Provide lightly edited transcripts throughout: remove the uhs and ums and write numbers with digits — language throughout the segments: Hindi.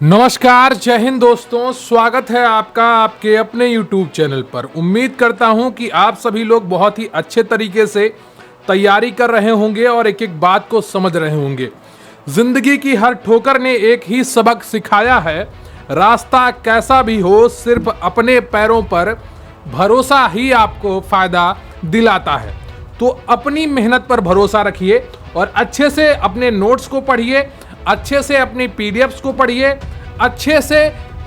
नमस्कार, जय हिंद दोस्तों। स्वागत है आपका आपके अपने YouTube चैनल पर। उम्मीद करता हूं कि आप सभी लोग बहुत ही अच्छे तरीके से तैयारी कर रहे होंगे और एक एक बात को समझ रहे होंगे। जिंदगी की हर ठोकर ने एक ही सबक सिखाया है, रास्ता कैसा भी हो सिर्फ अपने पैरों पर भरोसा ही आपको फायदा दिलाता है। तो अपनी मेहनत पर भरोसा रखिए और अच्छे से अपने नोट्स को पढ़िए, अच्छे से अपनी पीडीएफ्स को पढ़िए, अच्छे से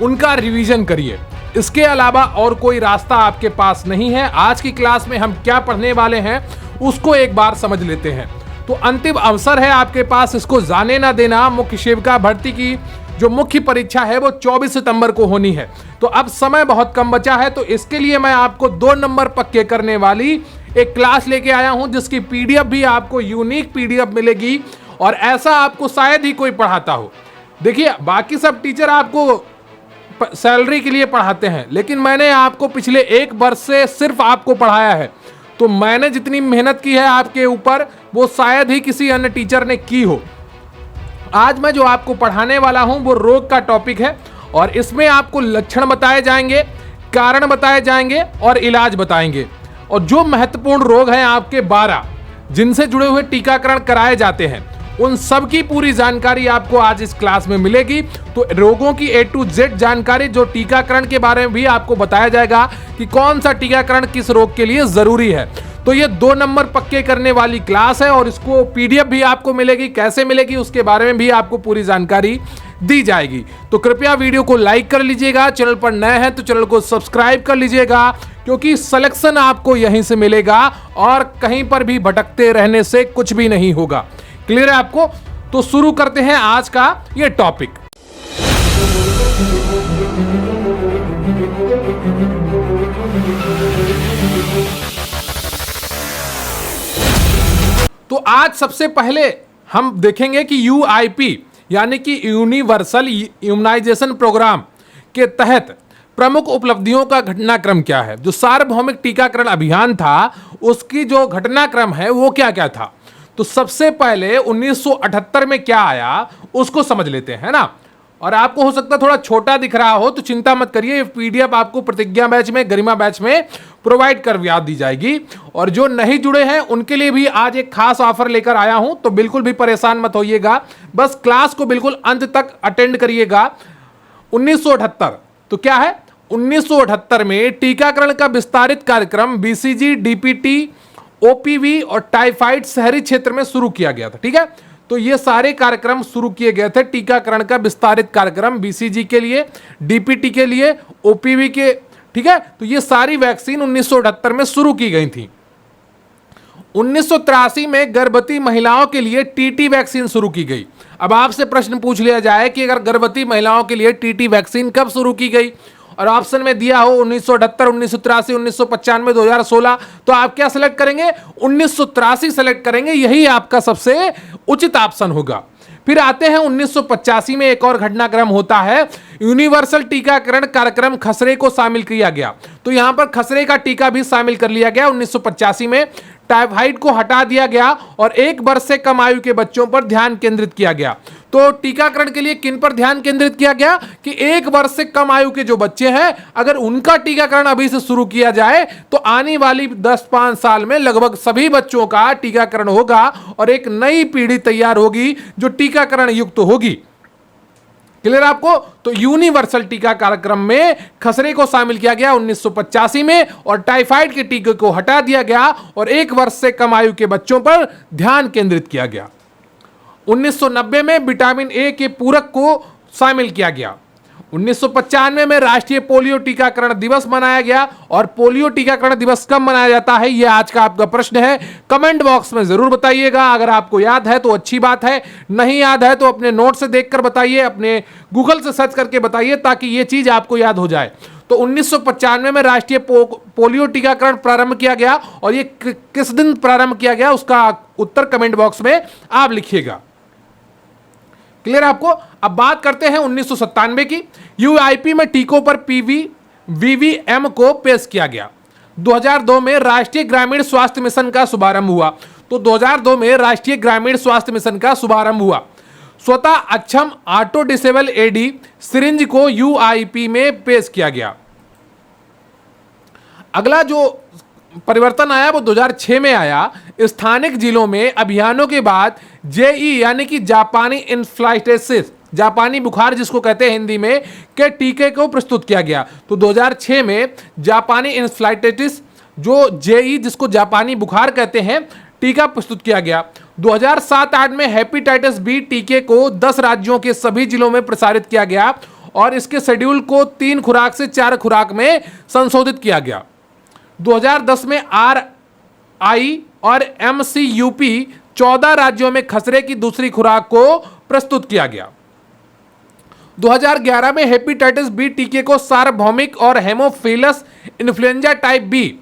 उनका रिवीजन करिए। इसके अलावा और कोई रास्ता आपके पास नहीं है। आज की क्लास में हम क्या पढ़ने वाले हैं उसको एक बार समझ लेते हैं। तो अंतिम अवसर है आपके पास, इसको जाने ना देना। मुख्य सेविका भर्ती की जो मुख्य परीक्षा है वो 24 सितंबर को होनी है। तो अब समय बहुत कम बचा है, तो इसके लिए मैं आपको 2 नंबर पक्के करने वाली एक क्लास लेके आया हूं, जिसकी पीडीएफ भी आपको यूनिक पीडीएफ मिलेगी और ऐसा आपको शायद ही कोई पढ़ाता हो। देखिए, बाकी सब टीचर आपको सैलरी के लिए पढ़ाते हैं, लेकिन मैंने आपको पिछले 1 वर्ष से सिर्फ आपको पढ़ाया है। तो मैंने जितनी मेहनत की है आपके ऊपर वो शायद ही किसी अन्य टीचर ने की हो। आज मैं जो आपको पढ़ाने वाला हूं वो रोग का टॉपिक है और इसमें आपको लक्षण बताए जाएंगे, कारण बताए जाएंगे और इलाज बताएंगे। और जो महत्वपूर्ण रोग हैं आपके 12 जिनसे जुड़े हुए टीकाकरण कराए जाते हैं, उन सब की पूरी जानकारी आपको आज इस क्लास में मिलेगी। तो रोगों की A to Z जानकारी, जो टीकाकरण के बारे में भी आपको बताया जाएगा कि कौन सा टीकाकरण किस रोग के लिए जरूरी है। तो ये 2 नंबर पक्के करने वाली क्लास है और इसको पीडीएफ भी आपको मिलेगी। कैसे मिलेगी उसके बारे में भी आपको पूरी जानकारी दी जाएगी। तो कृपया वीडियो को लाइक कर लीजिएगा, चैनल पर नए हैं तो चैनल को सब्सक्राइब कर लीजिएगा, क्योंकि सिलेक्शन आपको यहीं से मिलेगा और कहीं पर भी भटकते रहने से कुछ भी नहीं होगा। क्लियर है आपको? तो शुरू करते हैं आज का ये टॉपिक। तो आज सबसे पहले हम देखेंगे कि यूआईपी यानी कि यूनिवर्सल इम्यूनाइजेशन प्रोग्राम के तहत प्रमुख उपलब्धियों का घटनाक्रम क्या है। जो सार्वभौमिक टीकाकरण अभियान था उसकी जो घटनाक्रम है वो क्या क्या था। तो सबसे पहले 1978 में क्या आया उसको समझ लेते हैं ना। और आपको हो सकता है थोड़ा छोटा दिख रहा हो तो चिंता मत करिए, पीडीएफ आपको प्रतिज्ञा बैच में, गरिमा बैच में प्रोवाइड करवा दी जाएगी। और जो नहीं जुड़े हैं उनके लिए भी आज एक खास ऑफर लेकर आया हूं, तो बिल्कुल भी परेशान मत होइएगा, बस क्लास को बिल्कुल अंत तक अटेंड करिएगा। 1978 तो क्या है? 1978 में टीकाकरण का विस्तारित कार्यक्रम बीसीजी, डीपीटी, ओपीवी और टाइफाइड शहरी क्षेत्र में शुरू किया गया था। ठीक है, तो ये सारे कार्यक्रम शुरू किए गए थे। टीकाकरण का विस्तारित कार्यक्रम बीसीजी के लिए, डीपीटी के लिए, ओपीवी के, ठीक है। तो ये सारी वैक्सीन 1978 में शुरू की गई थी। 1983 में गर्भवती महिलाओं के लिए टीटी वैक्सीन शुरू की गई। अब आपसे प्रश्न पूछ लिया जाए कि अगर गर्भवती महिलाओं के लिए टीटी वैक्सीन कब शुरू की गई, और ऑप्शन में दिया हो 1978, 1983, 1995, 2016, तो आप क्या सेलेक्ट करेंगे? 1983 सेलेक्ट करेंगे। यही आपका सबसे उचित ऑप्शन होगा। फिर आते हैं 1985 में एक और घटनाक्रम होता है, यूनिवर्सल टीकाकरण कार्यक्रम खसरे को शामिल किया गया। तो यहां पर खसरे का टीका भी शामिल कर लिया गया 1985 में। टाइफाइड को हटा दिया गया और 1 वर्ष से कम आयु के बच्चों पर ध्यान केंद्रित किया गया। तो टीकाकरण के लिए किन पर ध्यान केंद्रित किया गया कि 1 वर्ष से कम आयु के जो बच्चे हैं, अगर उनका टीकाकरण अभी से शुरू किया जाए तो आने वाली 10-5 साल में लगभग सभी बच्चों का टीकाकरण होगा और एक नई पीढ़ी तैयार होगी जो टीकाकरण युक्त होगी। क्लियर आपको? तो यूनिवर्सल टीका कार्यक्रम में खसरे को शामिल किया गया 1985 में और टाइफाइड के टीके को हटा दिया गया और 1 वर्ष से कम आयु के बच्चों पर ध्यान केंद्रित किया गया। 1990 में विटामिन ए के पूरक को शामिल किया गया। 1995 में राष्ट्रीय पोलियो टीकाकरण दिवस मनाया गया। और पोलियो टीकाकरण दिवस कब मनाया जाता है, यह आज का आपका प्रश्न है। कमेंट बॉक्स में जरूर बताइएगा। अगर आपको याद है तो अच्छी बात है, नहीं याद है तो अपने नोट से देखकर बताइए, अपने गूगल से सर्च करके बताइए, ताकि यह चीज आपको याद हो जाए। तो 1995 में राष्ट्रीय पोलियो टीकाकरण प्रारंभ किया गया और यह किस दिन प्रारंभ किया गया उसका उत्तर कमेंट बॉक्स में आप लिखिएगा। क्लियर आपको? अब बात करते हैं 1997 की। यूआईपी में टीकों पर वीवीएम को पेश किया गया। 2002 में राष्ट्रीय ग्रामीण स्वास्थ्य मिशन का शुभारंभ हुआ। तो 2002 में राष्ट्रीय ग्रामीण स्वास्थ्य मिशन का शुभारंभ हुआ। स्वतः अक्षम ऑटो डिसेबल एडी सिरिंज को यूआईपी में पेश किया गया। अगला जो परिवर्तन आया वो 2006 में आया। स्थानिक जिलों में अभियानों के बाद जेई यानी कि जापानी इन्फ्लाइटिस, जापानी बुखार जिसको कहते हैं हिंदी में, के टीके को प्रस्तुत किया गया। तो 2006 में जापानी इन्फ्लाइटिस जो जेई जिसको जापानी बुखार कहते हैं टीका प्रस्तुत किया गया। 2007-8 में हेपेटाइटिस बी टीके को 10 राज्यों के सभी जिलों में प्रसारित किया गया और इसके शेड्यूल को 3 खुराक से 4 खुराक में संशोधित किया गया। 2010 में आरआई और एमसीयूपी 14 राज्यों में खसरे की दूसरी खुराक को प्रस्तुत किया गया। 2011 में हेपेटाइटिस बी टीके को सार्वभौमिक और हेमोफिलस इन्फ्लुएंजा टाइप बी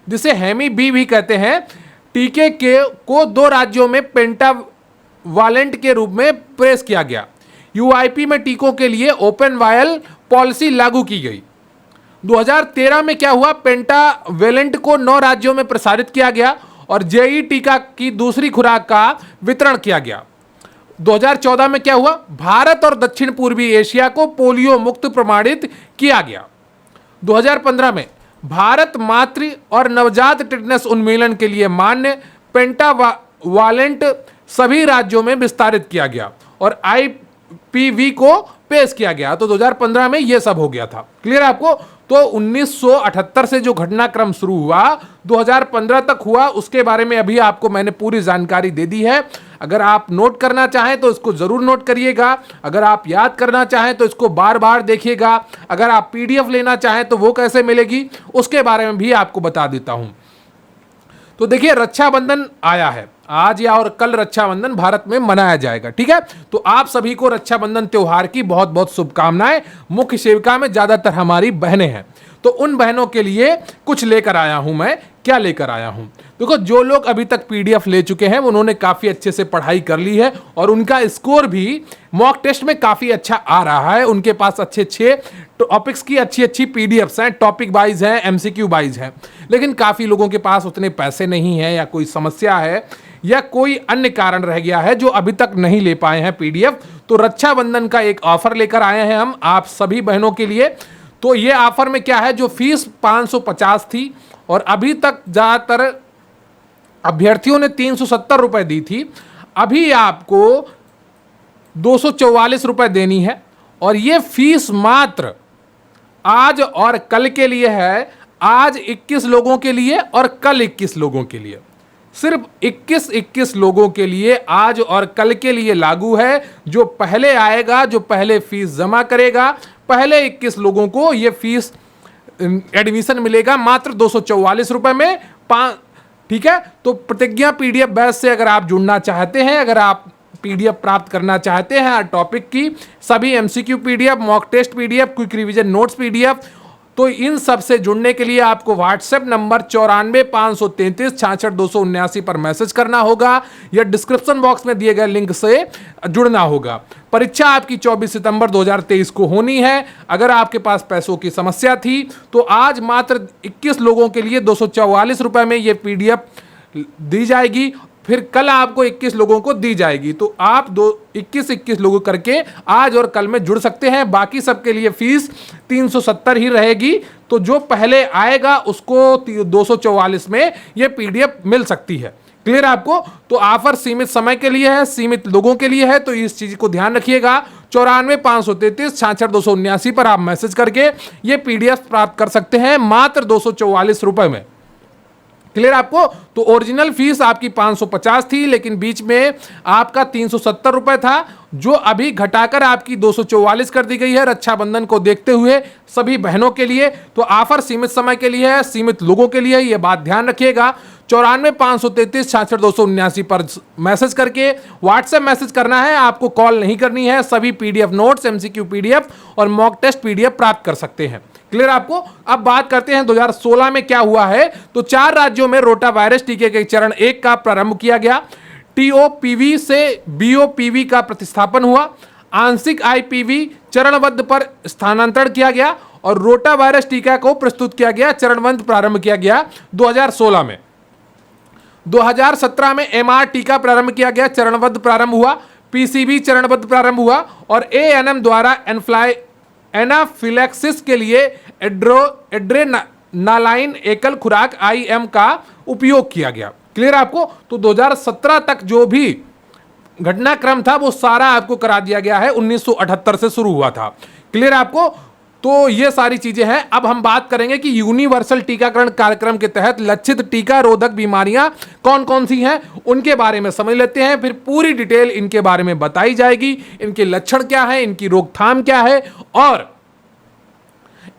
जिसे हेमी बी भी कहते हैं टीके को 2 राज्यों में पेंटावालेंट के रूप में पेश किया गया। यूआईपी में टीकों के लिए ओपन वायल पॉलिसी लागू की गई। 2013 में क्या हुआ, पेंटावेलेंट को 9 राज्यों में प्रसारित किया गया और जेई टीका की दूसरी खुराक का वितरण किया गया। 2014 में क्या हुआ, भारत और दक्षिण पूर्वी एशिया को पोलियो मुक्त प्रमाणित किया गया। 2015 में भारत मातृ और नवजात टिटनेस उन्मूलन के लिए मान्य पेंटावालेंट सभी राज्यों में विस्तारित किया गया और आईपीवी को पेश किया गया। तो 2015 में यह सब हो गया था। क्लियर है आपको? तो 1978 से जो घटनाक्रम शुरू हुआ 2015 तक हुआ, उसके बारे में अभी आपको मैंने पूरी जानकारी दे दी है। अगर आप नोट करना चाहें तो इसको जरूर नोट करिएगा, अगर आप याद करना चाहें तो इसको बार बार देखिएगा, अगर आप पीडीएफ लेना चाहें तो वो कैसे मिलेगी उसके बारे में भी आपको बता देता हूं। तो देखिए, रक्षाबंधन आया है, आज या और कल रक्षाबंधन भारत में मनाया जाएगा। ठीक है, तो आप सभी को रक्षाबंधन त्योहार की बहुत बहुत शुभकामनाएं। मुख्य सेविका में ज्यादातर हमारी बहनें हैं, तो उन बहनों के लिए कुछ लेकर आया हूं मैं। क्या लेकर आया हूं, देखो, जो लोग अभी तक पीडीएफ ले चुके हैं उन्होंने काफी अच्छे से पढ़ाई कर ली है और उनका स्कोर भी मॉक टेस्ट में काफी अच्छा आ रहा है। उनके पास अच्छे टॉपिक्स की अच्छी पीडीएफ्स हैं, टॉपिक वाइज हैं, एमसीक्यू वाइज हैं। लेकिन काफी लोगों के पास उतने पैसे नहीं है या कोई समस्या है या कोई अन्य कारण रह गया है जो अभी तक नहीं ले पाए हैं पीडीएफ। तो रक्षाबंधन का एक ऑफर लेकर आए हैं हम आप सभी बहनों के लिए। तो ये ऑफर में क्या है, जो फीस 550 थी और अभी तक ज्यादातर अभ्यर्थियों ने 370 रुपए दी थी, अभी आपको 244 रुपए देनी है और ये फीस मात्र आज और कल के लिए है। आज 21 लोगों के लिए और कल 21 लोगों के लिए, सिर्फ 21 लोगों के लिए आज और कल के लिए लागू है। जो पहले आएगा, जो पहले फीस जमा करेगा, पहले 21 लोगों को ये फीस एडमिशन मिलेगा मात्र 244 रुपए में। ठीक है, तो प्रतिज्ञा पीडीएफ बैच से अगर आप जुड़ना चाहते हैं, अगर आप पीडीएफ प्राप्त करना चाहते हैं हर टॉपिक की, सभी MCQ PDF, mock test PDF, quick revision notes PDF, तो इन सब से जुड़ने के लिए आपको व्हाट्सएप नंबर 94 533 66 279 पर मैसेज करना होगा या डिस्क्रिप्शन बॉक्स में दिए गए लिंक से जुड़ना होगा। परीक्षा आपकी 24 सितंबर 2023 को होनी है। अगर आपके पास पैसों की समस्या थी तो आज मात्र 21 लोगों के लिए 244 रुपए में ये पीडीएफ दी जाएगी, फिर कल आपको 21 लोगों को दी जाएगी। तो आप 21 लोगों करके आज और कल में जुड़ सकते हैं। बाकी सबके लिए फीस 370 ही रहेगी। तो जो पहले आएगा उसको 244 में ये पीडीएफ मिल सकती है। क्लियर आपको? तो ऑफर सीमित समय के लिए है, सीमित लोगों के लिए है, तो इस चीज को ध्यान रखिएगा। 94 533 66 279 पर आप मैसेज करके ये पीडीएफ प्राप्त कर सकते हैं मात्र 244 रुपए में। क्लियर आपको? तो ओरिजिनल फीस आपकी 550 थी, लेकिन बीच में आपका 370 रुपए था, जो अभी घटाकर आपकी 244 कर दी गई है रक्षाबंधन को देखते हुए सभी बहनों के लिए। तो ऑफर सीमित समय के लिए है, सीमित लोगों के लिए, यह बात ध्यान रखिएगा। 94 533 66 279 पर मैसेज करके व्हाट्सएप मैसेज करना है, आपको कॉल नहीं करनी है। सभी पीडीएफ नोट्स, एमसीक्यू पीडीएफ और मॉक टेस्ट पीडीएफ प्राप्त कर सकते हैं। क्लियर आपको? अब बात करते हैं 2016 में क्या हुआ है। तो 4 राज्यों में रोटा वायरस टीके के चरण 1 का प्रारंभ किया गया। टीओपीवी से बीओपीवी का प्रतिस्थापन हुआ, आंशिक आईपीवी चरणबद्ध पर स्थानांतरण किया गया और रोटा वायरस टीका को प्रस्तुत किया गया, चरणबद्ध प्रारंभ किया गया 2016 में। 2017 में एमआर टीका प्रारंभ किया गया, चरणबद्ध प्रारंभ हुआ। पीसीबी चरणबद्ध प्रारंभ हुआ और एएनएम द्वारा एनाफिलैक्सिस के लिए एड्रेनालाइन एकल खुराक आईएम का उपयोग किया गया। क्लियर आपको? तो 2017 तक जो भी घटनाक्रम था वो सारा आपको करा दिया गया है, 1978 से शुरू हुआ था। क्लियर आपको? तो ये सारी चीजें हैं। अब हम बात करेंगे कि यूनिवर्सल टीकाकरण कार्यक्रम के तहत लक्षित टीका रोधक बीमारियां कौन कौन सी हैं उनके बारे में समझ लेते हैं, फिर पूरी डिटेल इनके बारे में बताई जाएगी, इनके लक्षण क्या है, इनकी रोकथाम क्या है और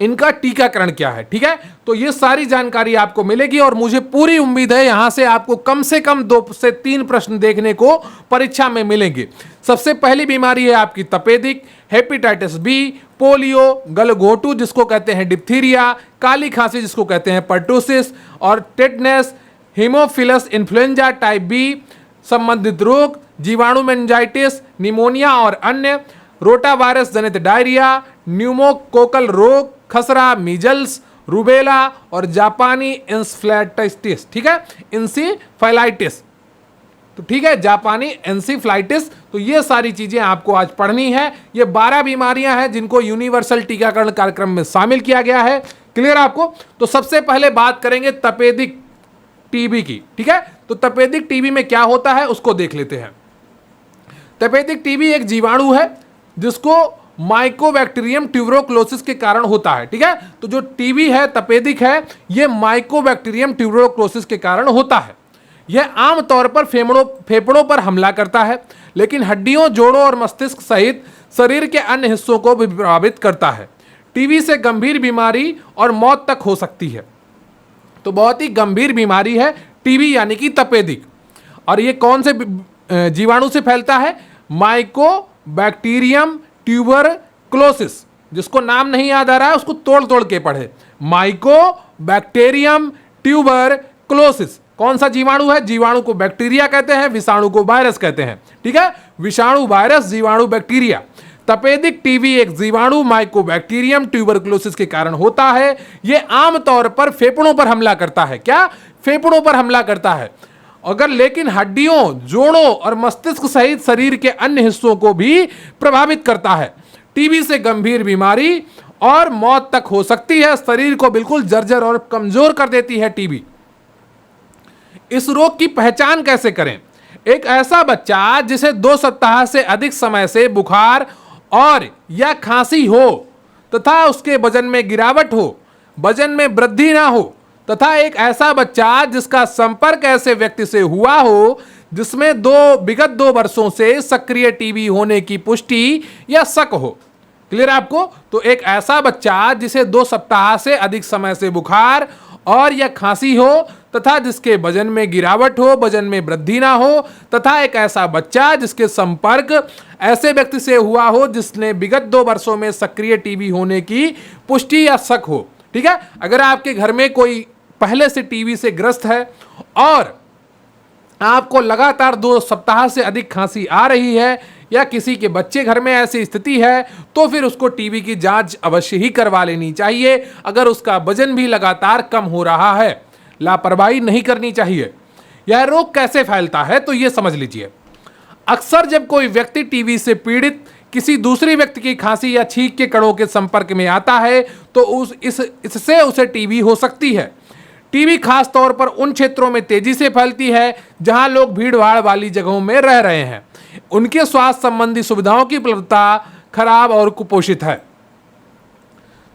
इनका टीकाकरण क्या है। ठीक है, तो ये सारी जानकारी आपको मिलेगी और मुझे पूरी उम्मीद है यहां से आपको कम से कम 2 से 3 प्रश्न देखने को परीक्षा में मिलेंगे। सबसे पहली बीमारी है आपकी तपेदिक, हेपेटाइटिस बी, पोलियो, गलघोटू जिसको कहते हैं डिप्थीरिया, काली खांसी जिसको कहते हैं पर्टुसिस और tetanus, haemophilus influenza type B संबंधित रोग, जीवाणु मेनिंजाइटिस, निमोनिया और अन्य, रोटावायरस जनित डायरिया, न्यूमोकोकल रोग, खसरा, मीजल्स, रूबेला और जापानी इंसेफ्लाइटिस। ठीक है, इंसेफ्लाइटिस, तो ठीक है, जापानी इंसेफ्लाइटिस। तो ये सारी चीजें आपको आज पढ़नी है। ये 12 बीमारियां हैं जिनको यूनिवर्सल टीकाकरण कार्यक्रम में शामिल किया गया है। क्लियर आपको? तो सबसे पहले बात करेंगे तपेदिक टीबी की। ठीक है, तो तपेदिक टीबी में क्या होता है उसको देख लेते हैं। तपेदिक टीबी एक जीवाणु है जिसको माइकोबैक्टीरियम ट्यूबरोक्लोसिस के कारण होता है। ठीक है, तो जो टीबी है, तपेदिक है, यह माइकोबैक्टीरियम ट्यूबरोक्लोसिस के कारण होता है। यह आमतौर पर फेफड़ों पर हमला करता है, लेकिन हड्डियों, जोड़ों और मस्तिष्क सहित शरीर के अन्य हिस्सों को भी प्रभावित करता है। टीबी से गंभीर बीमारी और मौत तक हो सकती है। तो बहुत ही गंभीर बीमारी है टीबी यानी कि तपेदिक। और ये कौन से जीवाणु से फैलता है? Mycobacterium tuberculosis. जिसको नाम नहीं याद आ रहा है उसको तोड़ तोड़ के पढ़े। माइकोबैक्टीरियम ट्यूबरक्लोसिस कौन सा जीवाणु है? जीवाणु को बैक्टीरिया कहते हैं, विषाणु को वायरस कहते हैं। ठीक है, विषाणु वायरस, जीवाणु बैक्टीरिया। तपेदिक टीबी एक जीवाणु माइकोबैक्टीरियम ट्यूबरक्लोसिस के कारण होता है। यह आमतौर पर फेफड़ों पर हमला करता है। क्या? फेफड़ों पर हमला करता है। अगर लेकिन हड्डियों, जोड़ों और मस्तिष्क सहित शरीर के अन्य हिस्सों को भी प्रभावित करता है। टीबी से गंभीर बीमारी और मौत तक हो सकती है। शरीर को बिल्कुल जर्जर और कमजोर कर देती है टीबी। इस रोग की पहचान कैसे करें? एक ऐसा बच्चा जिसे 2 सप्ताह से अधिक समय से बुखार और या खांसी हो तथा उसके वजन में गिरावट हो, वजन में वृद्धि ना हो, तथा एक ऐसा बच्चा जिसका संपर्क ऐसे व्यक्ति से हुआ हो जिसमें विगत 2 वर्षों से सक्रिय टीबी होने की पुष्टि या शक हो। क्लियर आपको? तो एक ऐसा बच्चा जिसे 2 सप्ताह से अधिक समय से बुखार और या खांसी हो तथा जिसके वजन में गिरावट हो, वजन में वृद्धि ना हो, तथा एक ऐसा बच्चा जिसके संपर्क ऐसे व्यक्ति से हुआ हो जिसने विगत 2 वर्षों में सक्रिय टीबी होने की पुष्टि या शक हो। ठीक है, अगर आपके घर में कोई पहले से टीबी से ग्रस्त है और आपको लगातार 2 सप्ताह से अधिक खांसी आ रही है या किसी के बच्चे घर में ऐसी स्थिति है तो फिर उसको टीबी की जांच अवश्य ही करवा लेनी चाहिए। अगर उसका वजन भी लगातार कम हो रहा है, लापरवाही नहीं करनी चाहिए। यह रोग कैसे फैलता है तो यह समझ लीजिए। अक्सर जब कोई व्यक्ति टीबी से पीड़ित किसी दूसरे व्यक्ति की खांसी या छींक के कणों के संपर्क में आता है तो इससे उसे टीबी हो सकती है। टीबी खास तौर पर उन क्षेत्रों में तेजी से फैलती है जहां लोग भीड़-भाड़ वाली जगहों में रह रहे हैं। उनके स्वास्थ्य संबंधी सुविधाओं की उपलब्धता खराब और कुपोषित है।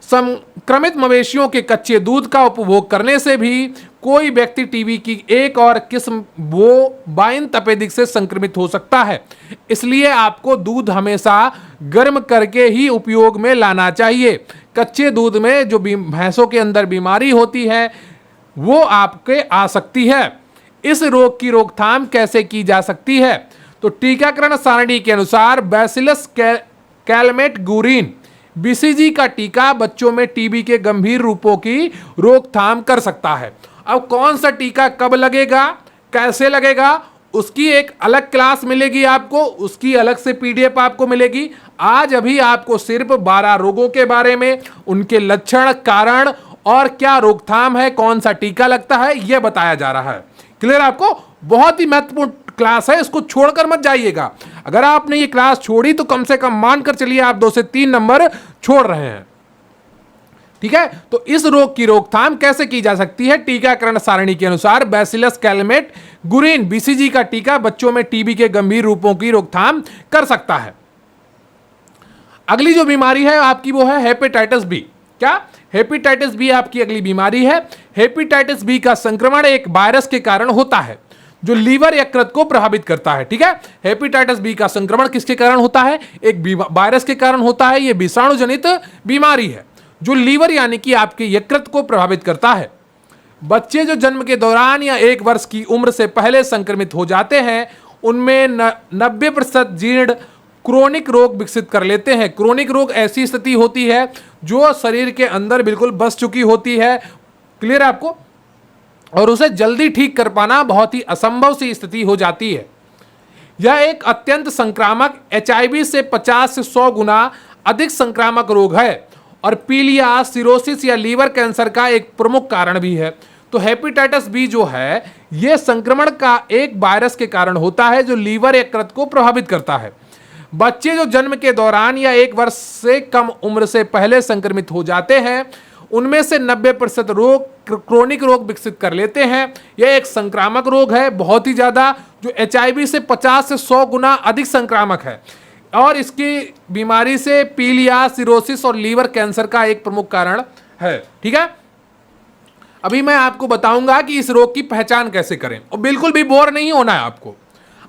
संक्रमित मवेशियों के कच्चे दूध का उपभोग करने से भी कोई व्यक्ति टीबी की एक और किस्म बोवाइन तपेदिक से संक्रमित हो सकता है। इसलिए आपको दूध हमेशा गर्म करके ही उपयोग में लाना चाहिए। कच्चे दूध में जो भैंसों के अंदर बीमारी होती है वो आपके आ सकती है। इस रोग की रोकथाम कैसे की जा सकती है? तो टीकाकरण सारणी के अनुसार बैसिलस कैलमेट गुरिन बीसीजी का टीका बच्चों में टीबी के गंभीर रूपों की रोकथाम कर सकता है। अब कौन सा टीका कब लगेगा, कैसे लगेगा, उसकी एक अलग क्लास मिलेगी आपको, उसकी अलग से पीडीएफ आपको मिलेगी। आज अभी आपको सिर्फ 12 रोगों के बारे में, उनके लक्षण, कारण और क्या रोकथाम है, कौन सा टीका लगता है, यह बताया जा रहा है। क्लियर आपको? बहुत ही महत्वपूर्ण क्लास है, इसको छोड़कर मत जाइएगा। अगर आपने ये क्लास छोड़ी तो कम से कम मानकर चलिए आप 2 से 3 नंबर छोड़ रहे हैं। ठीक है, तो इस रोग की रोकथाम कैसे की जा सकती है? टीकाकरण सारणी के अनुसार बैसिलस कैलमेट गुरिन बीसीजी का टीका बच्चों में टीबी के गंभीर रूपों की रोकथाम कर सकता है। अगली जो बीमारी है आपकी वो है हेपेटाइटिस बी। क्या? हेपेटाइटिस बी आपकी अगली बीमारी है। हेपेटाइटिस बी का संक्रमण एक वायरस के कारण होता है जो लीवर यकृत को प्रभावित करता है। ठीक है, हेपेटाइटिस बी का संक्रमण किसके कारण होता है? एक वायरस के कारण होता है। यह विषाणु जनित बीमारी है जो लीवर यानी कि आपके यकृत को प्रभावित करता है। बच्चे जो जन्म के दौरान या 1 वर्ष की उम्र से पहले संक्रमित हो जाते हैं उनमें 90% जीर्ण क्रोनिक रोग विकसित कर लेते हैं। क्रोनिक रोग ऐसी स्थिति होती है जो शरीर के अंदर बिल्कुल बस चुकी होती है। क्लियर है आपको? और उसे जल्दी ठीक कर पाना बहुत ही असंभव सी स्थिति हो जाती है। यह एक अत्यंत संक्रामक एचआईवी से 50 से 100 गुना अधिक संक्रामक रोग है और पीलिया, सिरोसिस या लीवर कैंसर का एक प्रमुख कारण भी है। तो हेपेटाइटिस बी जो है यह संक्रमण का एक वायरस के कारण होता है जो लीवर यकृत को प्रभावित करता है। बच्चे जो जन्म के दौरान या 1 वर्ष से कम उम्र से पहले संक्रमित हो जाते हैं उनमें से 90% रोग क्रोनिक रोग विकसित कर लेते हैं। यह एक संक्रामक रोग है बहुत ही ज्यादा, जो एचआईवी से 50 से 100 गुना अधिक संक्रामक है और इसकी बीमारी से पीलिया, सिरोसिस और लीवर कैंसर का एक प्रमुख कारण है। ठीक है, अभी मैं आपको बताऊंगा कि इस रोग की पहचान कैसे करें और बिल्कुल भी बोर नहीं होना है आपको।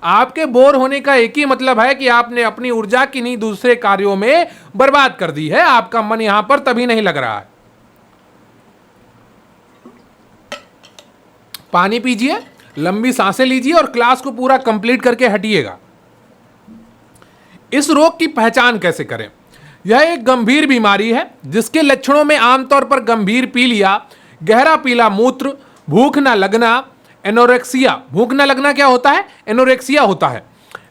आपके बोर होने का एक ही मतलब है कि आपने अपनी ऊर्जा किन्हीं दूसरे कार्यों में बर्बाद कर दी है। आपका मन यहां पर तभी नहीं लग रहा है। पानी पीजिए, लंबी सांसें लीजिए और क्लास को पूरा कंप्लीट करके हटिएगा। इस रोग की पहचान कैसे करें? यह एक गंभीर बीमारी है जिसके लक्षणों में आमतौर पर गंभीर पीलिया, गहरा पीला मूत्र, भूख न लगना, एनोरेक्सिया। भूख न लगना क्या होता है? एनोरेक्सिया होता है।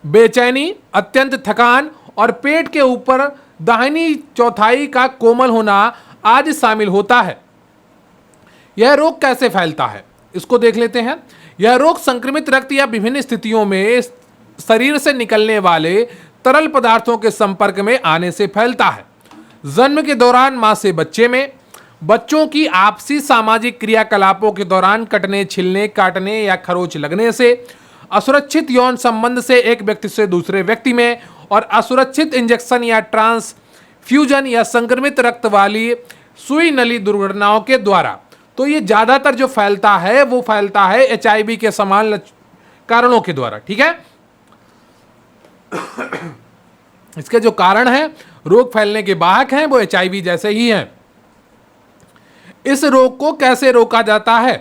बेचैनी, अत्यंत थकान और पेट के ऊपर दाहिनी चौथाई का कोमल होना आदि शामिल होता है। यह रोग कैसे फैलता है इसको देख लेते हैं। यह रोग संक्रमित रक्त या विभिन्न स्थितियों में शरीर से निकलने वाले तरल पदार्थों के संपर्क में आने से फैलता है। जन्म के दौरान मां से बच्चे में, बच्चों की आपसी सामाजिक क्रियाकलापों के दौरान कटने, छिलने, काटने या खरोच लगने से, असुरक्षित यौन संबंध से एक व्यक्ति से दूसरे व्यक्ति में और असुरक्षित इंजेक्शन या ट्रांसफ्यूजन या संक्रमित रक्त वाली सुई नली दुर्घटनाओं के द्वारा। तो ये ज्यादातर जो फैलता है वो फैलता है एचआईवी के समान कारणों के द्वारा। ठीक है, इसके जो कारण है रोग फैलने के वाहक हैं वो एचआईवी जैसे ही हैं। इस रोग को कैसे रोका जाता है?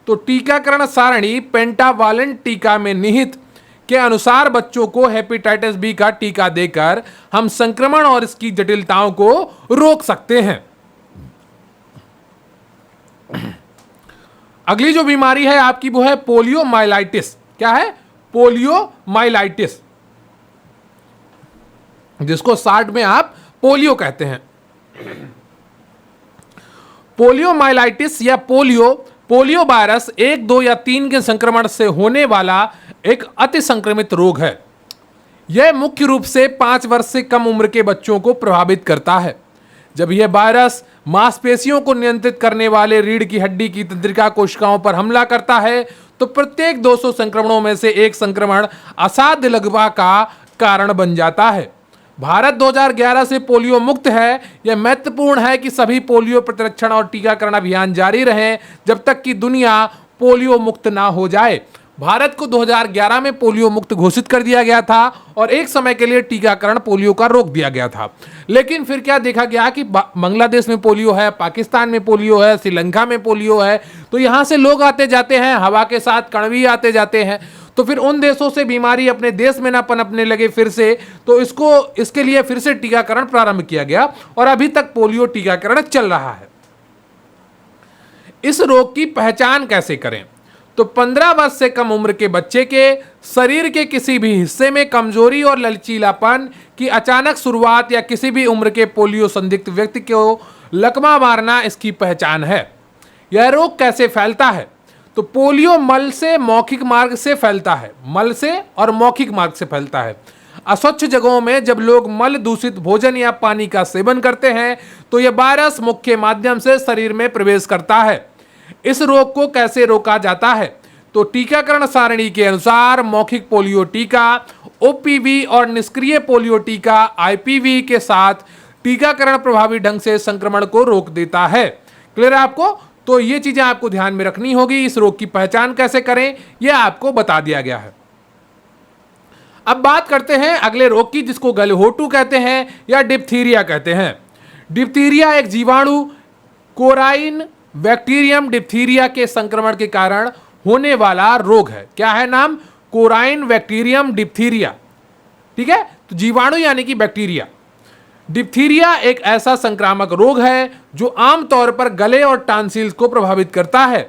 तो टीकाकरण सारणी पेंटावालेंट टीका में निहित के अनुसार बच्चों को हेपेटाइटिस बी का टीका देकर हम संक्रमण और इसकी जटिलताओं को रोक सकते हैं। अगली जो बीमारी है आपकी वो है पोलियोमाइलाइटिस। क्या है? पोलियोमाइलाइटिस, जिसको शॉर्ट में आप पोलियो कहते हैं। पोलियोमाइलाइटिस या पोलियो वायरस 1, 2 या 3 के संक्रमण से होने वाला एक अति संक्रमित रोग है। यह मुख्य रूप से 5 वर्ष से कम उम्र के बच्चों को प्रभावित करता है। जब यह वायरस मांसपेशियों को नियंत्रित करने वाले रीढ़ की हड्डी की तंत्रिका कोशिकाओं पर हमला करता है तो प्रत्येक 200 संक्रमणों में से एक संक्रमण असाध्य लगवा का कारण बन जाता है। भारत 2011 से पोलियो मुक्त है। यह महत्वपूर्ण है कि सभी पोलियो प्रतिरक्षण और टीकाकरण अभियान जारी रहें जब तक कि दुनिया पोलियो मुक्त ना हो जाए। भारत को 2011 में पोलियो मुक्त घोषित कर दिया गया था और एक समय के लिए टीकाकरण पोलियो का रोक दिया गया था। लेकिन फिर क्या देखा गया कि बांग्लादेश में पोलियो है, पाकिस्तान में पोलियो है, श्रीलंका में पोलियो है। तो यहाँ से लोग आते जाते हैं, हवा के साथ कण भी आते जाते हैं। तो फिर उन देशों से बीमारी अपने देश में ना पनपने लगे फिर से, तो इसके लिए फिर से टीकाकरण प्रारंभ किया गया और अभी तक पोलियो टीकाकरण चल रहा है। इस रोग की पहचान कैसे करें? तो 15 वर्ष से कम उम्र के बच्चे के शरीर के किसी भी हिस्से में कमजोरी और लचीलापन की अचानक शुरुआत या किसी भी उम्र के पोलियो संदिग्ध व्यक्ति को लकवा मारना इसकी पहचान है। यह रोग कैसे फैलता है? तो पोलियो मल से मौखिक मार्ग से फैलता है। मल से और मौखिक मार्ग से फैलता है। अस्वच्छ जगहों में जब लोग मल दूषित भोजन या पानी का सेवन करते हैं तो यह वायरस मुख के माध्यम से शरीर में प्रवेश करता है। इस रोग को कैसे रोका जाता है? तो टीकाकरण सारणी के अनुसार मौखिक पोलियो टीका, ओपीवी और निष्क्रिय पोलियो टीका आईपीवी के साथ टीकाकरण प्रभावी ढंग से संक्रमण को रोक देता है। क्लियर है आपको? तो ये चीजें आपको ध्यान में रखनी होगी। इस रोग की पहचान कैसे करें यह आपको बता दिया गया है। अब बात करते हैं अगले रोग की, जिसको गलघोटू कहते हैं या डिप्थीरिया कहते हैं। डिप्थीरिया एक जीवाणु कोराइन बैक्टीरियम डिप्थीरिया के संक्रमण के कारण होने वाला रोग है। क्या है नाम? Quervain bacterium diphtheria. ठीक है, तो जीवाणु यानी कि बैक्टीरिया। डिप्थीरिया एक ऐसा संक्रामक रोग है जो आमतौर पर गले और टॉन्सिल्स को प्रभावित करता है।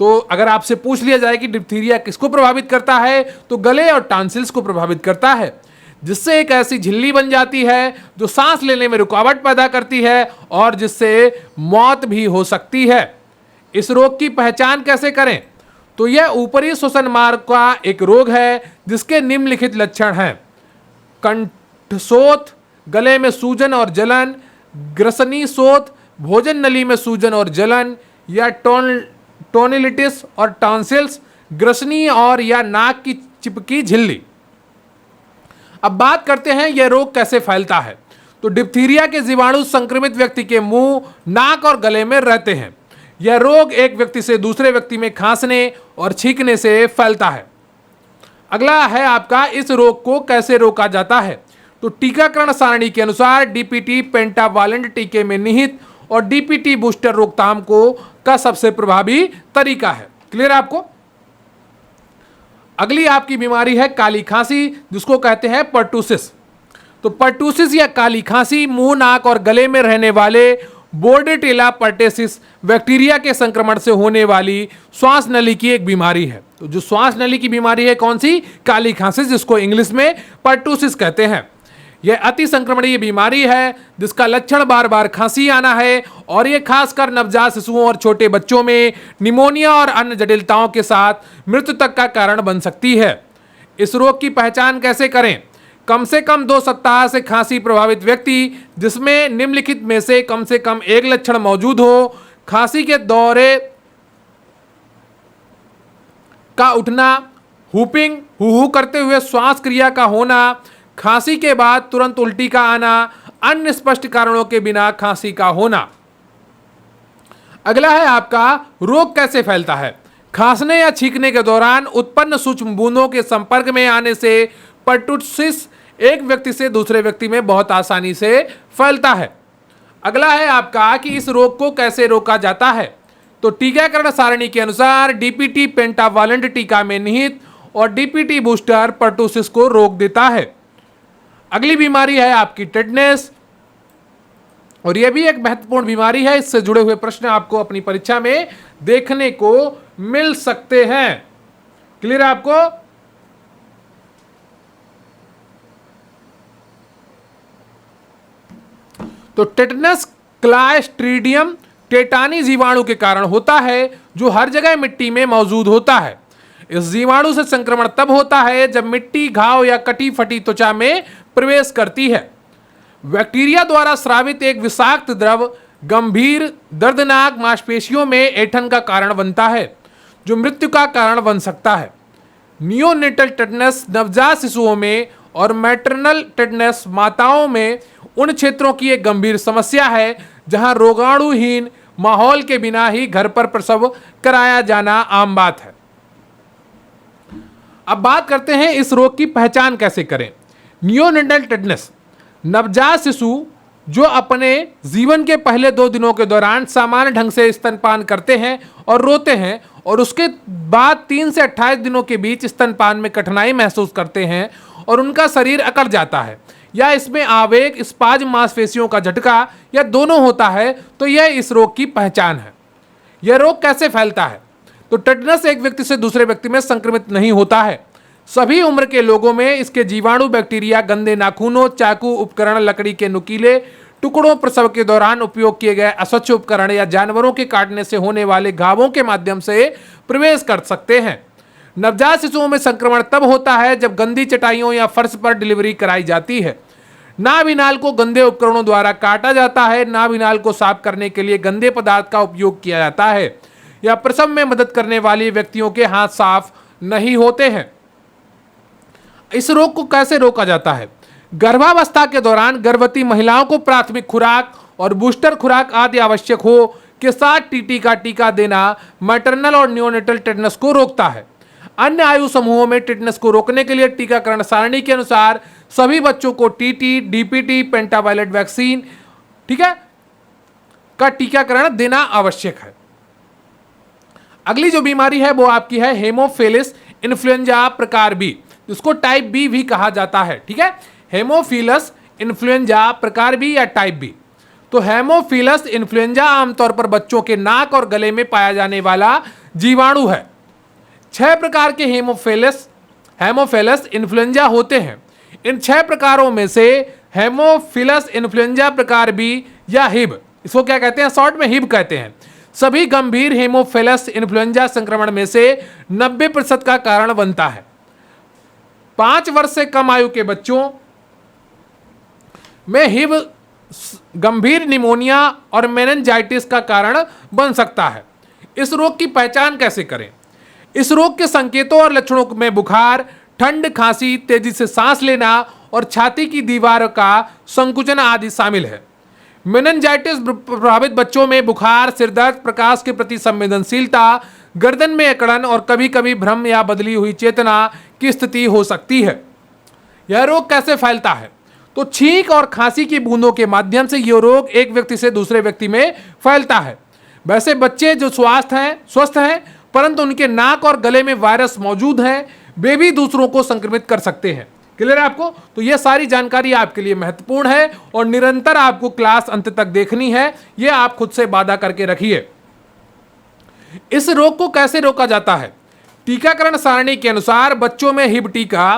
तो अगर आपसे पूछ लिया जाए कि डिप्थीरिया किसको प्रभावित करता है, तो गले और टॉन्सिल्स को प्रभावित करता है, जिससे एक ऐसी झिल्ली बन जाती है जो सांस लेने में रुकावट पैदा करती है और जिससे मौत भी हो सकती है। इस रोग की पहचान कैसे करें? तो यह ऊपरी श्वसन मार्ग का एक रोग है जिसके निम्नलिखित लक्षण हैं: कंठशोथ, गले में सूजन और जलन, ग्रसनी शोथ, भोजन नली में सूजन और जलन, या टोनिलिटिस और टॉन्सिल्स, ग्रसनी और या नाक की चिपकी झिल्ली। अब बात करते हैं यह रोग कैसे फैलता है। तो डिप्थीरिया के जीवाणु संक्रमित व्यक्ति के मुंह, नाक और गले में रहते हैं। यह रोग एक व्यक्ति से दूसरे व्यक्ति में खांसने और छींकने से फैलता है। अगला है आपका, इस रोग को कैसे रोका जाता है। तो टीकाकरण सारणी के अनुसार डीपीटी पेंटावालेंट टीके में निहित और डीपीटी बूस्टर रोकथाम को का सबसे प्रभावी तरीका है। क्लियर है आपको? अगली आपकी बीमारी है काली खांसी, जिसको कहते हैं पर्टूसिस। तो पर्टूसिस या काली खांसी मुंह, नाक और गले में रहने वाले बोर्डेटेला पर्टेसिस बैक्टीरिया के संक्रमण से होने वाली श्वास नली की एक बीमारी है। तो जो श्वास नली की बीमारी है कौन सी? काली खांसी, जिसको इंग्लिश में पर्टूसिस कहते हैं। यह अति संक्रमणीय बीमारी है जिसका लक्षण बार बार खांसी आना है और यह खासकर नवजात शिशुओं और छोटे बच्चों में निमोनिया और अन्य जटिलताओं के साथ मृत्यु तक का कारण बन सकती है। इस रोग की पहचान कैसे करें? कम से कम 2 सप्ताह से खांसी प्रभावित व्यक्ति जिसमें निम्नलिखित में से कम एक लक्षण मौजूद हो: खांसी के दौरे का उठना, हुपिंग, हुहू करते हुए श्वास क्रिया का होना, खांसी के बाद तुरंत उल्टी का आना, अन्य स्पष्ट कारणों के बिना खांसी का होना। अगला है आपका, रोग कैसे फैलता है। खांसने या छींकने के दौरान उत्पन्न सूक्ष्म बूंदों के संपर्क में आने से पर्टूसिस एक व्यक्ति से दूसरे व्यक्ति में बहुत आसानी से फैलता है। अगला है आपका कि इस रोग को कैसे रोका जाता है। तो टीकाकरण सारणी के अनुसार डीपीटी पेंटावालेंट टीका में निहित और डीपीटी बूस्टर पर्टूसिस को रोक देता है। अगली बीमारी है आपकी टेटनेस, और यह भी एक महत्वपूर्ण बीमारी है। इससे जुड़े हुए प्रश्न आपको अपनी परीक्षा में देखने को मिल सकते हैं। क्लियर है आपको? तो टेटनस क्लास्ट्रीडियम टेटानी जीवाणु के कारण होता है जो हर जगह मिट्टी में मौजूद होता है। इस जीवाणु से संक्रमण तब होता है जब मिट्टी, घाव या कटी फटी त्वचा में प्रवेश करती है। बैक्टीरिया द्वारा स्रावित एक विषाक्त द्रव गंभीर दर्दनाक मांसपेशियों में ऐंठन का कारण बनता है जो मृत्यु का कारण बन सकता है। नियोनेटल टेटनस नवजात शिशुओं में और मैटरनल टेटनस माताओं में उन क्षेत्रों की एक गंभीर समस्या है जहां रोगाणुहीन माहौल के बिना ही घर पर प्रसव कराया जाना आम बात है। अब बात करते हैं इस रोग की पहचान कैसे करें। नियोनेटल टेटनस नवजात शिशु जो अपने जीवन के पहले 2 दिनों के दौरान सामान्य ढंग से स्तनपान करते हैं और रोते हैं और उसके बाद 3 से 28 दिनों के बीच स्तनपान में कठिनाई महसूस करते हैं और उनका शरीर अकड़ जाता है या इसमें आवेग, स्पाज्म, मांसपेशियों का झटका या दोनों होता है, तो यह इस रोग की पहचान है। यह रोग कैसे फैलता है। तो टेटनस एक व्यक्ति से दूसरे व्यक्ति में संक्रमित नहीं होता है। सभी उम्र के लोगों में इसके जीवाणु बैक्टीरिया गंदे नाखूनों, चाकू, उपकरण, लकड़ी के नुकीले टुकड़ों, प्रसव के दौरान उपयोग किए गए अस्वच्छ उपकरण या जानवरों के काटने से होने वाले घावों के माध्यम से प्रवेश कर सकते हैं। नवजात शिशुओं में संक्रमण तब होता है जब गंदी चटाइयों या फर्श पर डिलीवरी कराई जाती है। नाभिनाल को गंदे उपकरणों द्वारा काटा जाता है। नाभिनाल को साफ करने के लिए गंदे पदार्थ का उपयोग किया जाता है या प्रसव में मदद करने वाले व्यक्तियों के हाथ साफ नहीं होते हैं। इस रोग को कैसे रोका जाता है? गर्भावस्था के दौरान गर्भवती महिलाओं को प्राथमिक खुराक और बूस्टर खुराक आदि आवश्यक हो के साथ टीटी का टीका देना मैटरनल और नियोनेटल टेटनस को रोकता है। अन्य आयु समूहों में टेटनस को रोकने के लिए टीकाकरण सारणी के अनुसार सभी बच्चों को टीटी, डीपीटी, पेंटावायलेट वैक्सीन, ठीक है, का टीकाकरण देना आवश्यक है। अगली जो बीमारी है वो आपकी है हेमोफिलस इन्फ्लुएंजा प्रकार बी, जिसको टाइप बी भी कहा जाता है। ठीक है, हेमोफिलस इन्फ्लुएंजा प्रकार बी या टाइप बी। तो हेमोफिलस इन्फ्लुएंजा आमतौर पर बच्चों के नाक और गले में पाया जाने वाला जीवाणु है। 6 प्रकार के हेमोफिलस इन्फ्लुएंजा होते हैं। इन 6 प्रकारों में से हेमोफिलस इन्फ्लुएंजा प्रकार बी या हिब, इसको क्या कहते हैं, शॉर्ट में हिब कहते हैं, सभी गंभीर हेमोफिलस इन्फ्लुएंजा संक्रमण में से 90% का कारण बनता है। 5 वर्ष से कम आयु के बच्चों में हिब गंभीर निमोनिया और मेनिंजाइटिस का कारण बन सकता है। इस रोग की पहचान कैसे करें? इस रोग के संकेतों और लक्षणों में बुखार, ठंड, खांसी, तेजी से सांस लेना और छाती की दीवार का संकुचन आदि शामिल है। मेनिंजाइटिस प्रभावित बच्चों में बुखार, सिरदर्द, प्रकाश के प्रति संवेदनशीलता, गर्दन में अकड़न और कभी कभी भ्रम या बदली हुई चेतना की स्थिति हो सकती है। यह रोग कैसे फैलता है? तो छींक और खांसी की बूंदों के माध्यम से यह रोग एक व्यक्ति से दूसरे व्यक्ति में फैलता है। वैसे बच्चे जो स्वस्थ हैं परंतु उनके नाक और गले में वायरस मौजूद है, वे भी दूसरों को संक्रमित कर सकते हैं। क्लियर है आपको? तो यह सारी जानकारी आपके लिए महत्वपूर्ण है और निरंतर आपको क्लास अंत तक देखनी है। यह आप खुद से वादा करके रखिए। इस रोग को कैसे रोका जाता है? टीकाकरण सारणी के अनुसार बच्चों में हिब टीका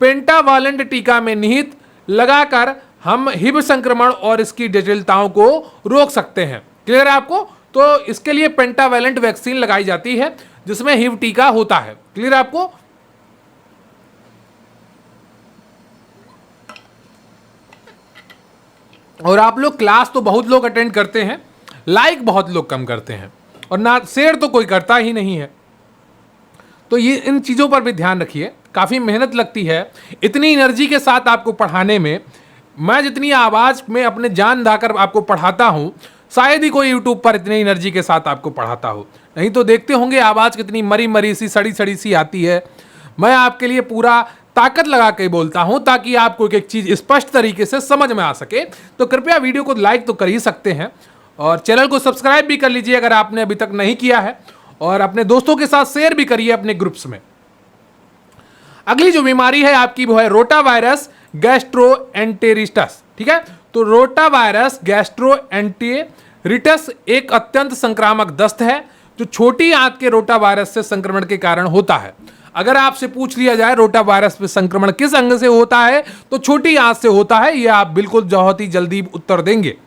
पेंटावालेंट टीका में निहित लगाकर हम हिब संक्रमण और इसकी जटिलताओं को रोक सकते हैं। क्लियर है आपको? तो इसके लिए पेंटावालेंट वैक्सीन लगाई जाती है जिसमें हिब टीका होता है। क्लियर है आपको? और आप लोग क्लास तो बहुत लोग अटेंड करते हैं, लाइक बहुत लोग कम करते हैं और ना शेयर तो कोई करता ही नहीं है। तो ये इन चीज़ों पर भी ध्यान रखिए। काफ़ी मेहनत लगती है इतनी एनर्जी के साथ आपको पढ़ाने में। मैं जितनी आवाज़ में अपने जान दाकर आपको पढ़ाता हूँ, शायद ही कोई यूट्यूब पर इतनी एनर्जी के साथ आपको पढ़ाता हो। नहीं तो देखते होंगे आवाज़ कितनी मरी मरी सी, सड़ी सड़ी सी आती है। मैं आपके लिए पूरा ताकत लगा के बोलता हूं ताकि आपको एक एक चीज़ स्पष्ट तरीके से समझ में आ सके। तो कृपया वीडियो को लाइक तो कर ही सकते हैं और चैनल को सब्सक्राइब भी कर लीजिए अगर आपने अभी तक नहीं किया है, और अपने दोस्तों के साथ शेयर भी करिए अपने ग्रुप्स में। अगली जो बीमारी है आपकी वो है रोटावायरस गैस्ट्रोएंटेरिटस। ठीक है, तो रोटावायरस गैस्ट्रोएंटेरिटस एक अत्यंत संक्रामक दस्त है जो छोटी आंत के रोटावायरस से संक्रमण के कारण होता है। अगर आपसे पूछ लिया जाए रोटावायरस में संक्रमण किस अंग से होता है तो छोटी आंत से होता है। यह आप बिल्कुल बहुत ही जल्दी उत्तर देंगे।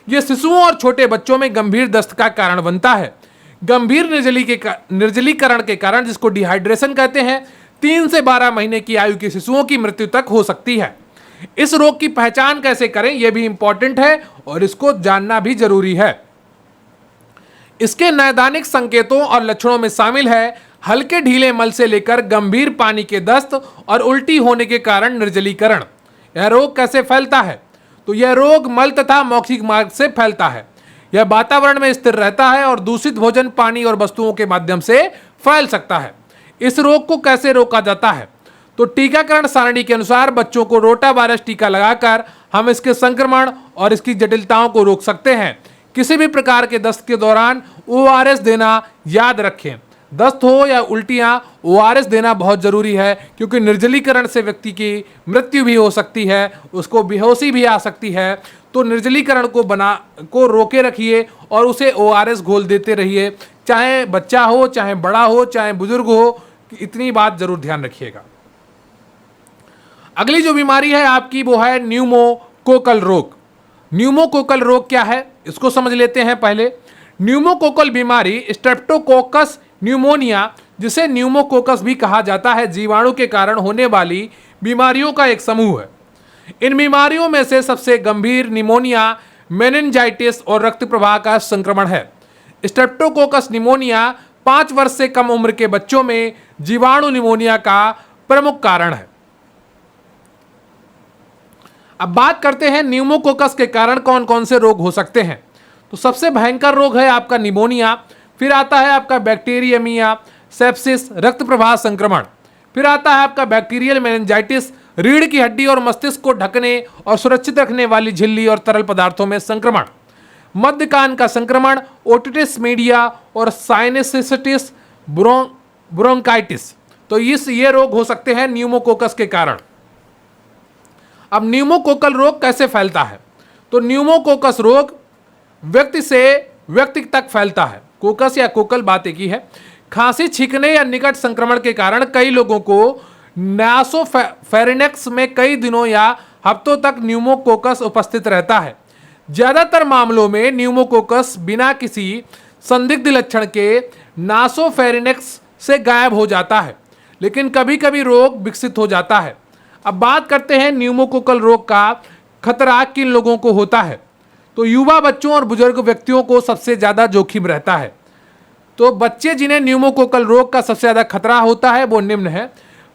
यह शिशुओं और छोटे बच्चों में गंभीर दस्त का कारण बनता है। गंभीर निर्जलीकरण के कारण, जिसको डिहाइड्रेशन कहते हैं, 3 से 12 महीने की आयु के शिशुओं की मृत्यु तक हो सकती है। इस रोग की पहचान कैसे करें यह भी इंपॉर्टेंट है और इसको जानना भी जरूरी है। इसके नैदानिक संकेतों और लक्षणों में शामिल है हल्के ढीले मल से लेकर गंभीर पानी के दस्त और उल्टी होने के कारण निर्जलीकरण। यह रोग कैसे फैलता है? तो यह रोग मल तथा मौखिक मार्ग से फैलता है। यह वातावरण में स्थिर रहता है और दूषित भोजन, पानी और वस्तुओं के माध्यम से फैल सकता है। इस रोग को कैसे रोका जाता है? तो टीकाकरण सारणी के अनुसार बच्चों को रोटावायरस टीका लगाकर हम इसके संक्रमण और इसकी जटिलताओं को रोक सकते हैं। किसी भी प्रकार के दस्त के दौरान ORS देना याद रखें। दस्त हो या उल्टियां, ORS देना बहुत जरूरी है क्योंकि निर्जलीकरण से व्यक्ति की मृत्यु भी हो सकती है, उसको बेहोशी भी आ सकती है। तो निर्जलीकरण को रोके रखिए और उसे ORS घोल देते रहिए, चाहे बच्चा हो, चाहे बड़ा हो, चाहे बुजुर्ग हो। इतनी बात जरूर ध्यान रखिएगा। अगली जो बीमारी है आपकी वो है न्यूमोकोकल रोग। न्यूमोकोकल रोग क्या है इसको समझ लेते हैं पहले। न्यूमोकोकल बीमारी स्ट्रेप्टोकोकस न्यूमोनिया जिसे न्यूमोकोकस भी कहा जाता है, जीवाणु के कारण होने वाली बीमारियों का एक समूह है। इन बीमारियों में से सबसे गंभीर निमोनिया, मेनिनजाइटिस और रक्त प्रवाह का संक्रमण है। स्ट्रेप्टोकोकस निमोनिया 5 वर्ष से कम उम्र के बच्चों में जीवाणु निमोनिया का प्रमुख कारण है। अब बात करते हैं न्यूमोकोकस के कारण कौन कौन से रोग हो सकते हैं। तो सबसे भयंकर रोग है आपका निमोनिया, फिर आता है आपका बैक्टीरियमिया, सेप्सिस, रक्त प्रवाह संक्रमण, फिर आता है आपका बैक्टीरियल मेनिनजाइटिस, रीढ़ की हड्डी और मस्तिष्क को ढकने और सुरक्षित रखने वाली झिल्ली और तरल पदार्थों में संक्रमण, मध्य कान का संक्रमण, ओटिटिस मीडिया और साइनसिटिस ब्रोंकाइटिस। तो ये रोग हो सकते हैं न्यूमोकोकस के कारण। अब न्यूमोकोकल रोग कैसे फैलता है? तो न्यूमोकोकस रोग व्यक्ति से व्यक्ति तक फैलता है। कोकस या कोकल बात एक ही है। खांसी, छींकने या निकट संक्रमण के कारण कई लोगों को नासोफेरिनेक्स में कई दिनों या हफ्तों तक न्यूमोकोकस उपस्थित रहता है। ज्यादातर मामलों में न्यूमोकोकस बिना किसी संदिग्ध लक्षण के नासोफेरिनेक्स से गायब हो जाता है, लेकिन कभी कभी रोग विकसित हो जाता है। अब बात करते हैं न्यूमोकोकल रोग का खतरा किन लोगों को होता है। तो युवा बच्चों और बुजुर्ग व्यक्तियों को सबसे ज़्यादा जोखिम रहता है। तो बच्चे जिन्हें न्यूमोकोकल रोग का सबसे ज़्यादा खतरा होता है वो निम्न है।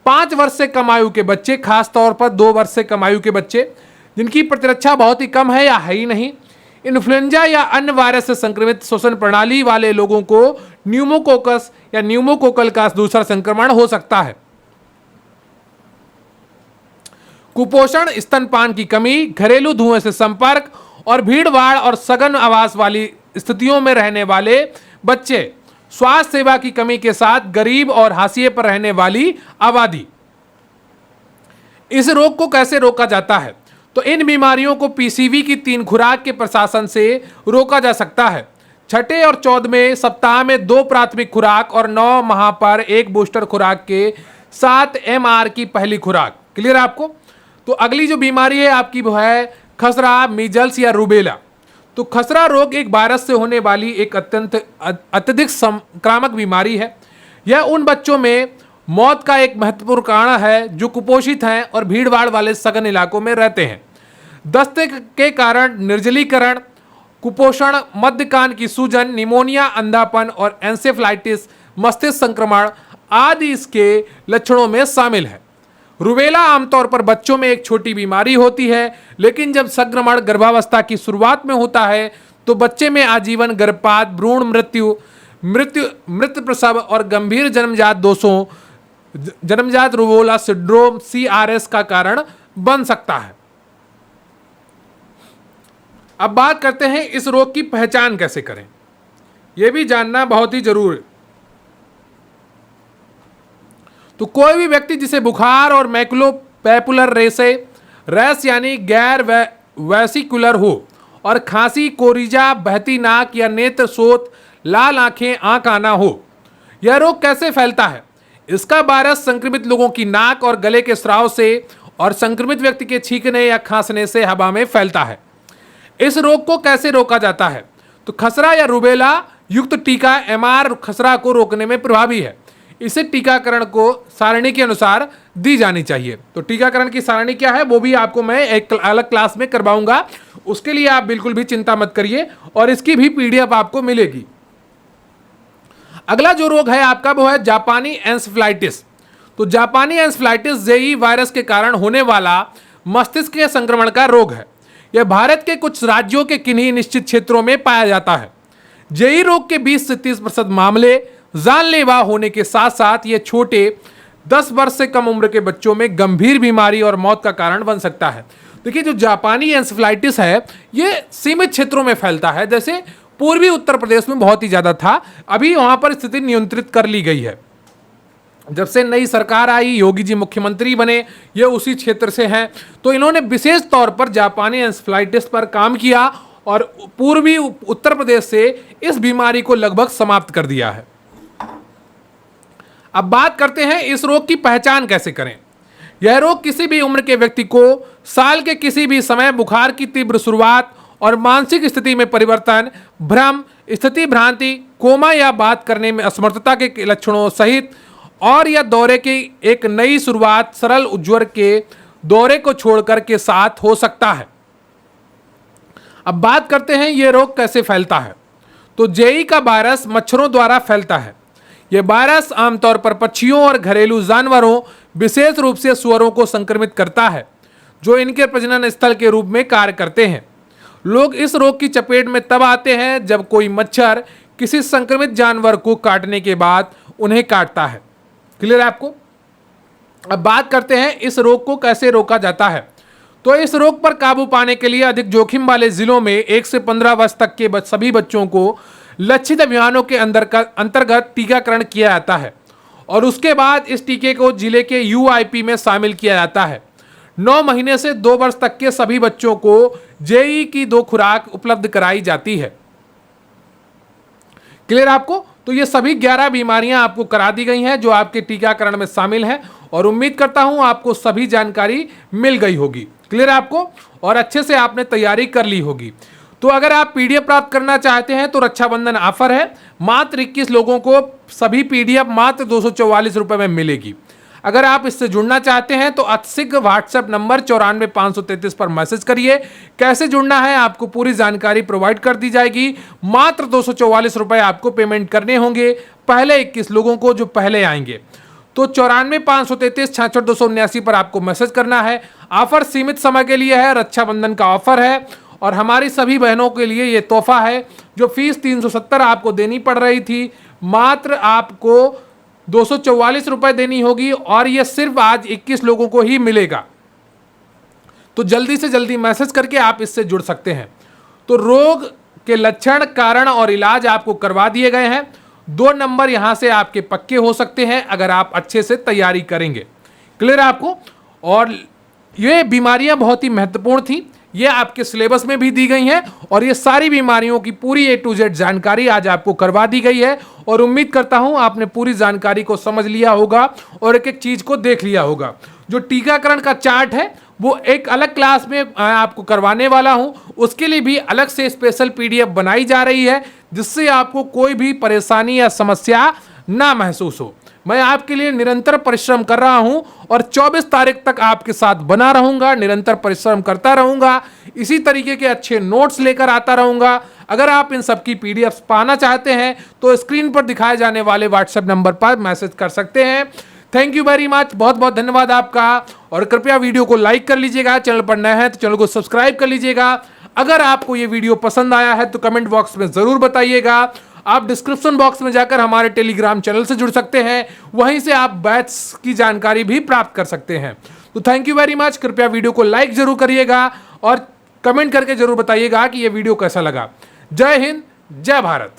5 वर्ष से कम आयु के बच्चे, खास तौर पर 2 वर्ष से कम आयु के बच्चे जिनकी प्रतिरक्षा बहुत ही कम है या है ही नहीं, इन्फ्लुएंजा या अन्य वायरस से संक्रमित श्वसन प्रणाली वाले लोगों को न्यूमोकोकस या न्यूमोकोकल का दूसरा संक्रमण हो सकता है। कुपोषण, स्तनपान की कमी, घरेलू धुएं से संपर्क और भीड़-भाड़ और सघन आवास वाली स्थितियों में रहने वाले बच्चे, स्वास्थ्य सेवा की कमी के साथ गरीब और हाशिए पर रहने वाली आबादी। इस रोग को कैसे रोका जाता है? तो इन बीमारियों को पीसीवी की 3 खुराक के प्रशासन से रोका जा सकता है। 6 और 14वें सप्ताह में 2 प्राथमिक खुराक और 9 माह पर 1 बूस्टर खुराक के साथ एमआर की पहली खुराक। क्लियर है आपको? तो अगली जो बीमारी है आपकी वो है खसरा, मीजल्स या रूबेला। तो खसरा रोग एक वायरस से होने वाली एक अत्यधिक संक्रामक बीमारी है। यह उन बच्चों में मौत का एक महत्वपूर्ण कारण है जो कुपोषित हैं और भीड़भाड़ वाले सघन इलाकों में रहते हैं। दस्ते के कारण निर्जलीकरण, कुपोषण, मध्य कान की सूजन, निमोनिया, अंधापन और एंसेफ्लाइटिस, मस्तिष्क संक्रमण आदि इसके लक्षणों में शामिल है। रूबेला आमतौर पर बच्चों में एक छोटी बीमारी होती है, लेकिन जब संक्रमण गर्भावस्था की शुरुआत में होता है तो बच्चे में आजीवन गर्भपात, भ्रूण मृत प्रसव और गंभीर जन्मजात दोषों, जन्मजात रूबेला सिंड्रोम CRS का कारण बन सकता है। अब बात करते हैं इस रोग की पहचान कैसे करें, यह भी जानना बहुत ही जरूरी है। तो कोई भी व्यक्ति जिसे बुखार और मैकुलोपैपुलर रैश यानी गैर वेसिकुलर हो और खांसी, कोरिजा, बहती नाक या नेत्र शोथ, लाल आंखें, आंख आना हो। यह रोग कैसे फैलता है? इसका वायरस संक्रमित लोगों की नाक और गले के स्राव से और संक्रमित व्यक्ति के छींकने या खांसने से हवा में फैलता है। इस रोग को कैसे रोका जाता है? तो खसरा या रूबेला युक्त टीका एमआर खसरा को रोकने में प्रभावी है। इसे टीकाकरण को सारणी के अनुसार दी जानी चाहिए। तो टीकाकरण की सारणी क्या है वो भी आपको मैं एक अलग क्लास में करवाऊंगा, उसके लिए आप बिल्कुल भी चिंता मत करिए और इसकी भी PDF आपको मिलेगी। अगला जो रोग है आपका वो है जापानी एन्सेफ्लाइटिस। तो जापानी एन्सेफ्लाइटिस जेई वायरस के कारण होने वाला मस्तिष्क के संक्रमण का रोग है। यह भारत के कुछ राज्यों के किन्हीं निश्चित क्षेत्रों में पाया जाता है। जेई रोग के 20 से 30% मामले जानलेवा होने के साथ साथ ये छोटे 10 वर्ष से कम उम्र के बच्चों में गंभीर बीमारी और मौत का कारण बन सकता है। देखिए जो जापानी एन्सेफ्लाइटिस है ये सीमित क्षेत्रों में फैलता है, जैसे पूर्वी उत्तर प्रदेश में बहुत ही ज्यादा था, अभी वहां पर स्थिति नियंत्रित कर ली गई है। जब से नई सरकार आई, योगी जी मुख्यमंत्री बने, ये उसी क्षेत्र से हैं, तो इन्होंने विशेष तौर पर जापानी एन्सेफ्लाइटिस पर काम किया और पूर्वी उत्तर प्रदेश से इस बीमारी को लगभग समाप्त कर दिया है। अब बात करते हैं इस रोग की पहचान कैसे करें। यह रोग किसी भी उम्र के व्यक्ति को साल के किसी भी समय बुखार की तीव्र शुरुआत और मानसिक स्थिति में परिवर्तन, भ्रम, स्थिति भ्रांति, कोमा या बात करने में असमर्थता के लक्षणों सहित और या दौरे की एक नई शुरुआत सरल उज्ज्वर के दौरे को छोड़कर के साथ हो सकता है। अब बात करते हैं ये रोग कैसे फैलता है। तो जेई का वायरस मच्छरों द्वारा फैलता है। यह वायरस आमतौर पर पक्षियों और घरेलू जानवरों, विशेष रूप से सुअरों को संक्रमित करता है, जो इनके प्रजनन स्थल के रूप में कार्य करते हैं। लोग इस रोग की चपेट में तब आते हैं जब कोई मच्छर किसी संक्रमित जानवर को काटने के बाद उन्हें काटता है। क्लियर है आपको? अब बात करते हैं इस रोग को कैसे रोका जाता है। तो इस रोग पर काबू पाने के लिए अधिक जोखिम वाले जिलों में 1 से 15 वर्ष तक के सभी बच्चों को लक्षित अभियानों के अंतर्गत टीकाकरण किया जाता है और उसके बाद इस टीके को जिले के यूआईपी में शामिल किया जाता है। 9 महीने से 2 वर्ष तक के सभी बच्चों को जेई की 2 खुराक उपलब्ध कराई जाती है। क्लियर आपको? तो ये सभी 11 बीमारियां आपको करा दी गई हैं जो आपके टीकाकरण में शामिल हैं और उम्मीद करता हूं आपको सभी जानकारी मिल गई होगी। क्लियर आपको? और अच्छे से आपने तैयारी कर ली होगी। तो अगर आप पीडीएफ प्राप्त करना चाहते हैं तो रक्षाबंधन ऑफर है, मात्र 21 लोगों को सभी पीडीएफ मात्र 244 रुपए में मिलेगी। अगर आप इससे जुड़ना चाहते हैं तो अतिशीघ्र व्हाट्सएप नंबर 94 533 पर मैसेज करिए। कैसे जुड़ना है आपको पूरी जानकारी प्रोवाइड कर दी जाएगी। मात्र 244 रुपए आपको पेमेंट करने होंगे पहले 21 लोगों को जो पहले आएंगे। तो 94 533 66 279 पर आपको मैसेज करना है। ऑफर सीमित समय के लिए है, रक्षाबंधन का ऑफर है और हमारी सभी बहनों के लिए ये तोहफा है। जो फीस 370 आपको देनी पड़ रही थी, मात्र आपको 244 रुपए देनी होगी और ये सिर्फ आज 21 लोगों को ही मिलेगा। तो जल्दी से जल्दी मैसेज करके आप इससे जुड़ सकते हैं। तो रोग के लक्षण, कारण और इलाज आपको करवा दिए गए हैं। 2 नंबर यहां से आपके पक्के हो सकते हैं अगर आप अच्छे से तैयारी करेंगे। क्लियर है आपको? और ये बीमारियां बहुत ही महत्वपूर्ण थी, ये आपके सिलेबस में भी दी गई हैं और ये सारी बीमारियों की पूरी A to Z जानकारी आज आपको करवा दी गई है और उम्मीद करता हूं आपने पूरी जानकारी को समझ लिया होगा और एक एक चीज को देख लिया होगा। जो टीकाकरण का चार्ट है वो एक अलग क्लास में आपको करवाने वाला हूं, उसके लिए भी अलग से स्पेशल पीडीएफ बनाई जा रही है जिससे आपको कोई भी परेशानी या समस्या ना महसूस हो। मैं आपके लिए निरंतर परिश्रम कर रहा हूं और 24 तारीख तक आपके साथ बना रहूंगा, निरंतर परिश्रम करता रहूंगा, इसी तरीके के अच्छे नोट्स लेकर आता रहूंगा। अगर आप इन सब की पीडीएफ पाना चाहते हैं तो स्क्रीन पर दिखाए जाने वाले व्हाट्सएप नंबर पर मैसेज कर सकते हैं। थैंक यू वेरी मच, बहुत बहुत धन्यवाद आपका। और कृपया वीडियो को लाइक कर लीजिएगा, चैनल पर नए हैं तो चैनल को सब्सक्राइब कर लीजिएगा। अगर आपको ये वीडियो पसंद आया है तो कमेंट बॉक्स में जरूर बताइएगा। आप डिस्क्रिप्शन बॉक्स में जाकर हमारे टेलीग्राम चैनल से जुड़ सकते हैं, वहीं से आप बैच की जानकारी भी प्राप्त कर सकते हैं। तो थैंक यू वेरी मच, कृपया वीडियो को लाइक जरूर करिएगा और कमेंट करके जरूर बताइएगा कि ये वीडियो कैसा लगा। जय हिंद, जय भारत।